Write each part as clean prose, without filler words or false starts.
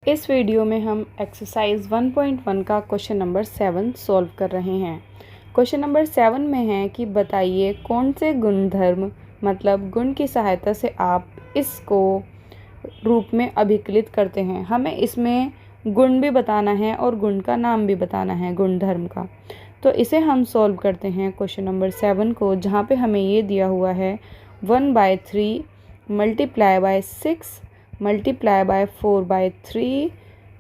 इस वीडियो में हम एक्सरसाइज 1.1 का क्वेश्चन नंबर 7 सॉल्व कर रहे हैं। क्वेश्चन नंबर 7 में है कि बताइए कौन से गुणधर्म मतलब गुण की सहायता से आप इसको रूप में अभिकलित करते हैं। हमें इसमें गुण भी बताना है और गुण का नाम भी बताना है गुणधर्म का। तो इसे हम सॉल्व करते हैं क्वेश्चन नंबर 7 को, जहाँ पे हमें ये दिया हुआ है 1/3 मल्टीप्लाई बाय 6 मल्टीप्लाई बाय 4/3,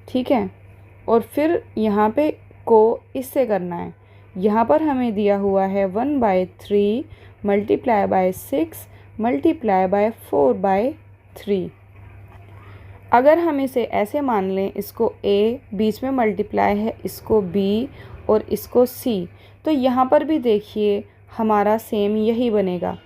ठीक है। और फिर यहाँ पे को इससे करना है। यहाँ पर हमें दिया हुआ है 1/3 मल्टीप्लाई बाय 6 मल्टीप्लाई बाय 4/3। अगर हम इसे ऐसे मान लें, इसको a बीच में मल्टीप्लाई है, इसको b और इसको c, तो यहाँ पर भी देखिए हमारा सेम यही बनेगा।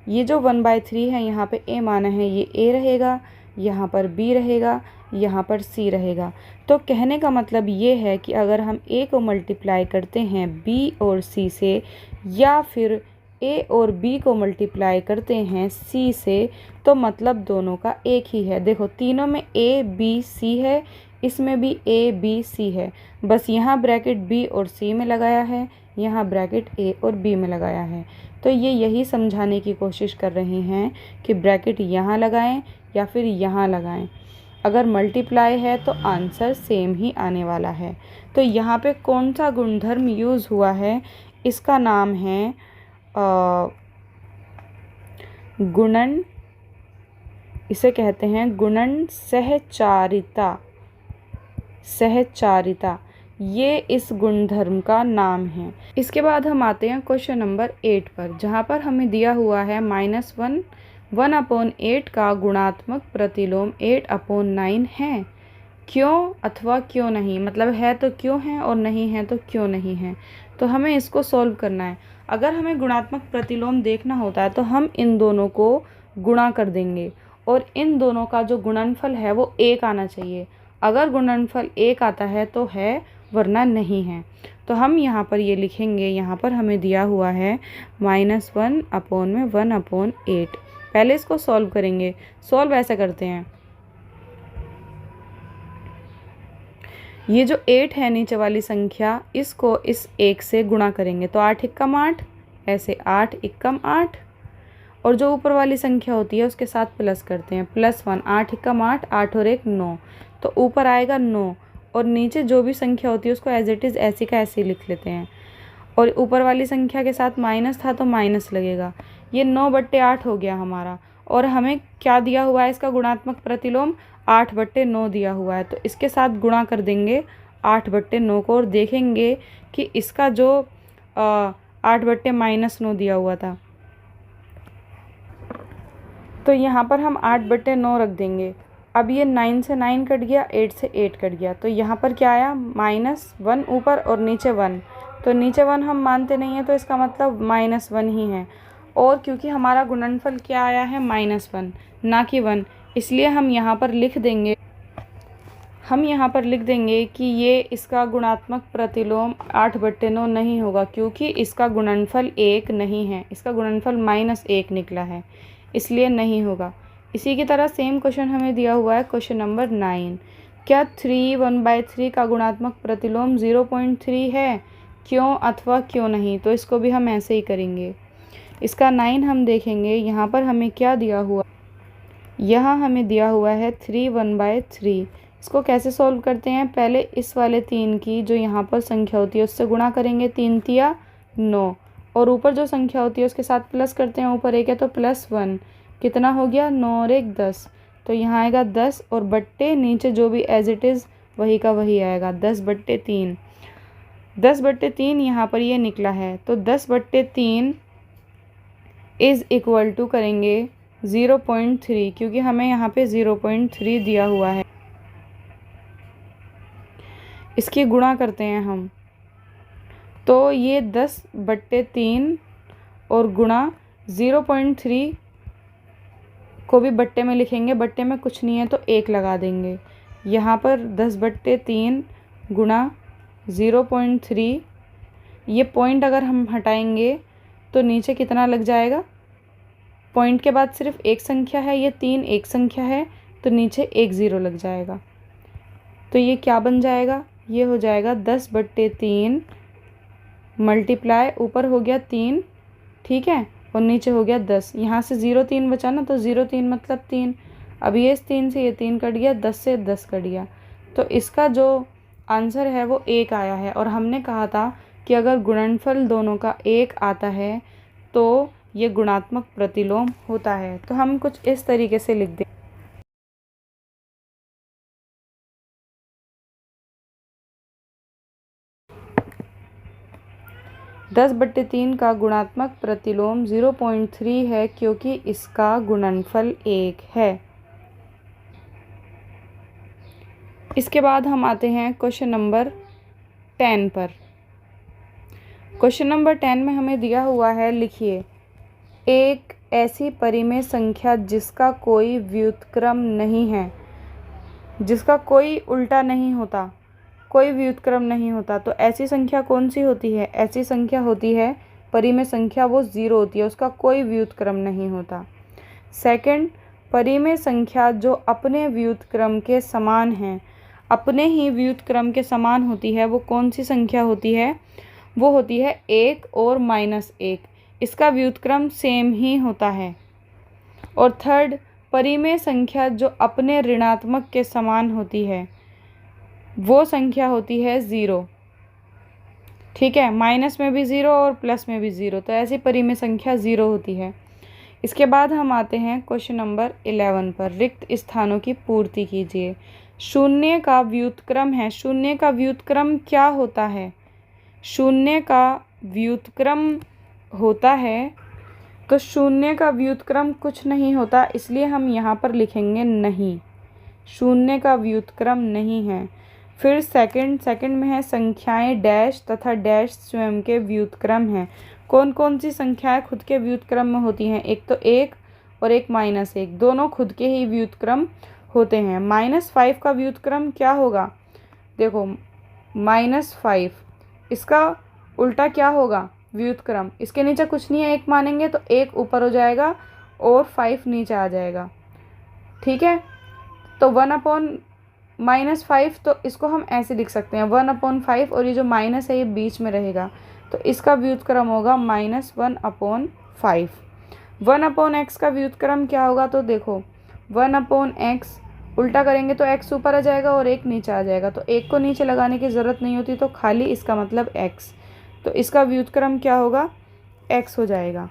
ये जो 1/3 है यहाँ पे a माना है, ये a रहेगा, यहाँ पर b रहेगा, यहाँ पर c रहेगा। तो कहने का मतलब ये है कि अगर हम a को मल्टीप्लाई करते हैं b और c से, या फिर a और b को मल्टीप्लाई करते हैं c से, तो मतलब दोनों का एक ही है। देखो तीनों में a b c है, इसमें भी a b c है, बस यहाँ ब्रैकेट b और c में लगाया है, यहाँ ब्रैकेट a और b में लगाया है। तो ये यही समझाने की कोशिश कर रहे हैं कि ब्रैकेट यहाँ लगाएं या फिर यहाँ लगाएं। अगर मल्टीप्लाई है तो आंसर सेम ही आने वाला है। तो यहाँ पे कौन सा गुणधर्म यूज़ हुआ है, इसका नाम है गुणन, इसे कहते हैं गुणन सहचारिता। सहचारिता ये इस गुणधर्म का नाम है। इसके बाद हम आते हैं क्वेश्चन नंबर 8 पर, जहाँ पर हमें दिया हुआ है -1/8 का गुणात्मक प्रतिलोम 8/9 है। क्यों अथवा क्यों नहीं, मतलब है तो क्यों है और नहीं है तो क्यों नहीं है। तो हमें इसको सॉल्व करना है। अगर हमें गुणात्मक प्रतिलोम देखना होता है तो हम इन दोनों को गुणा कर देंगे और इन दोनों का जो गुणनफल है वो 1 आना चाहिए। अगर गुणनफल 1 आता है तो है, वरना नहीं है। तो हम यहाँ पर ये लिखेंगे, यहाँ पर हमें दिया हुआ है -1/1/8। पहले इसको सॉल्व करेंगे। सॉल्व ऐसे करते हैं, ये जो 8 है नीचे वाली संख्या, इसको इस 1 से गुणा करेंगे तो 8 एकम 8, ऐसे 8 एकम 8, और जो ऊपर वाली संख्या होती है उसके साथ प्लस करते हैं, +1, 8 एकम 8, 8 और 1 9, तो ऊपर आएगा 9, और नीचे जो भी संख्या होती है उसको एज इट इज़ ऐसे का ऐसे ही लिख लेते हैं। और ऊपर वाली संख्या के साथ माइनस था तो माइनस लगेगा। ये 9/8 हो गया हमारा। और हमें क्या दिया हुआ है, इसका गुणात्मक प्रतिलोम 8/9 दिया हुआ है। तो इसके साथ गुणा कर देंगे 8/9 को, और देखेंगे कि इसका जो 8/-9 दिया हुआ था, तो यहाँ पर हम 8/9 रख देंगे। अब ये 9 से 9 कट गया, 8 से 8 कट गया, तो यहाँ पर क्या आया, -1 ऊपर और नीचे 1। तो नीचे 1 हम मानते नहीं हैं, तो इसका मतलब -1 ही है। और क्योंकि हमारा गुणनफल क्या आया है, -1 ना कि 1, इसलिए हम यहाँ पर लिख देंगे कि ये इसका गुणात्मक प्रतिलोम 8/9 नहीं होगा, क्योंकि इसका गुणनफल 1 नहीं है, इसका गुणनफल -1 निकला है, इसलिए नहीं होगा। इसी की तरह सेम क्वेश्चन हमें दिया हुआ है क्वेश्चन नंबर 9। क्या 3 1/3 का गुणात्मक प्रतिलोम 0.3 है, क्यों अथवा क्यों नहीं। तो इसको भी हम ऐसे ही करेंगे। इसका 9 हम देखेंगे, यहाँ पर हमें क्या दिया हुआ, यहाँ हमें दिया हुआ है 3 1/3। इसको कैसे सॉल्व करते हैं, पहले इस वाले 3 की जो यहाँ पर संख्या होती है उससे गुणा करेंगे, 3 तिया 9, और ऊपर जो संख्या होती है उसके साथ प्लस करते हैं, ऊपर 1 है तो +1, कितना हो गया, 9 और 1 10, तो यहाँ आएगा 10, और बट्टे नीचे जो भी एज इट इज़ वही का वही आएगा, 10/3। 10/3 यहाँ पर ये निकला है, तो 10/3 इज़ इक्वल टू करेंगे 0.3, क्योंकि हमें यहाँ पे 0.3 दिया हुआ है। इसकी गुणा करते हैं हम, तो ये 10/3 और गुणा 0.3 को भी बट्टे में लिखेंगे, बट्टे में कुछ नहीं है तो 1 लगा देंगे। यहाँ पर 10/3 गुणा 0.3, ये पॉइंट अगर हम हटाएंगे तो नीचे कितना लग जाएगा, पॉइंट के बाद सिर्फ एक संख्या है, ये 3 एक संख्या है, तो नीचे 1 0 लग जाएगा। तो ये क्या बन जाएगा, ये हो जाएगा 10/3 मल्टीप्लाई, ऊपर हो गया 3, ठीक है, और नीचे हो गया 10। यहाँ से 0 3 बचा ना, तो 0 3 मतलब 3। अब ये 3 से ये 3 कट गया, 10 से 10 कट गया, तो इसका जो आंसर है वो 1 आया है। और हमने कहा था कि अगर गुणनफल दोनों का 1 आता है तो ये गुणात्मक प्रतिलोम होता है। तो हम कुछ इस तरीके से लिख दें, 10/3 का गुणात्मक प्रतिलोम 0.3 है क्योंकि इसका गुणनफल 1 है। इसके बाद हम आते हैं क्वेश्चन नंबर 10 पर। क्वेश्चन नंबर 10 में हमें दिया हुआ है, लिखिए एक ऐसी परिमेय संख्या जिसका कोई व्युत्क्रम नहीं है, जिसका कोई उल्टा नहीं होता, कोई व्युत्क्रम नहीं होता। तो ऐसी संख्या कौन सी होती है, ऐसी संख्या होती है परिमेय संख्या, वो 0 होती है, उसका कोई व्युत्क्रम नहीं होता। सेकंड, परिमेय संख्या जो अपने व्युत्क्रम के समान है, अपने ही व्युत्क्रम के समान होती है, वो कौन सी संख्या होती है, वो होती है 1 और -1, इसका व्युत्क्रम सेम ही होता है। और थर्ड, परिमेय संख्या जो अपने ऋणात्मक के समान होती है, वो संख्या होती है 0, ठीक है, माइनस में भी 0 और प्लस में भी 0, तो ऐसी परिमेय संख्या 0 होती है। इसके बाद हम आते हैं क्वेश्चन नंबर 11 पर, रिक्त स्थानों की पूर्ति कीजिए। शून्य का व्युत्क्रम है, शून्य का व्युत्क्रम क्या होता है, शून्य का व्युत्क्रम होता है, तो शून्य का व्युत्क्रम कुछ नहीं होता, इसलिए हम यहाँ पर लिखेंगे नहीं, शून्य का व्युत्क्रम नहीं है। फिर सेकंड में है संख्याएं डैश तथा डैश स्वयं के व्युत्क्रम हैं। कौन कौन सी संख्याएं खुद के व्युत्क्रम में होती हैं, एक तो 1 और एक -1, दोनों खुद के ही व्युत्क्रम होते हैं। -5 का व्युत्क्रम क्या होगा, देखो -5, इसका उल्टा क्या होगा, व्युत्क्रम, इसके नीचे कुछ नहीं है, 1 मानेंगे तो 1 ऊपर हो जाएगा और 5 नीचे आ जाएगा, ठीक है। तो 1/-5, तो इसको हम ऐसे लिख सकते हैं 1/5, और ये जो माइनस है ये बीच में रहेगा, तो इसका व्युत्क्रम होगा -1/5। 1/x का व्युत्क्रम क्या होगा, तो देखो 1/x उल्टा करेंगे तो x ऊपर आ जाएगा और 1 नीचे आ जाएगा, तो 1 को नीचे लगाने की ज़रूरत नहीं होती, तो खाली इसका मतलब x, तो इसका व्युत्क्रम क्या होगा, x हो जाएगा।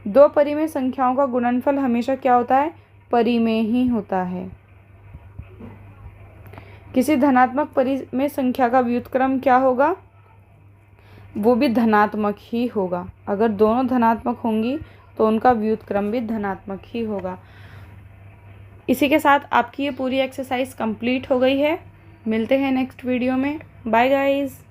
दो परिमेय संख्याओं का गुणनफल हमेशा क्या होता है, परिमेय ही होता है। किसी धनात्मक परिमेय संख्या का व्युत्क्रम क्या होगा, वो भी धनात्मक ही होगा। अगर दोनों धनात्मक होंगी तो उनका व्युत्क्रम भी धनात्मक ही होगा। इसी के साथ आपकी ये पूरी एक्सरसाइज कंप्लीट हो गई है। मिलते हैं नेक्स्ट वीडियो में। Bye guys.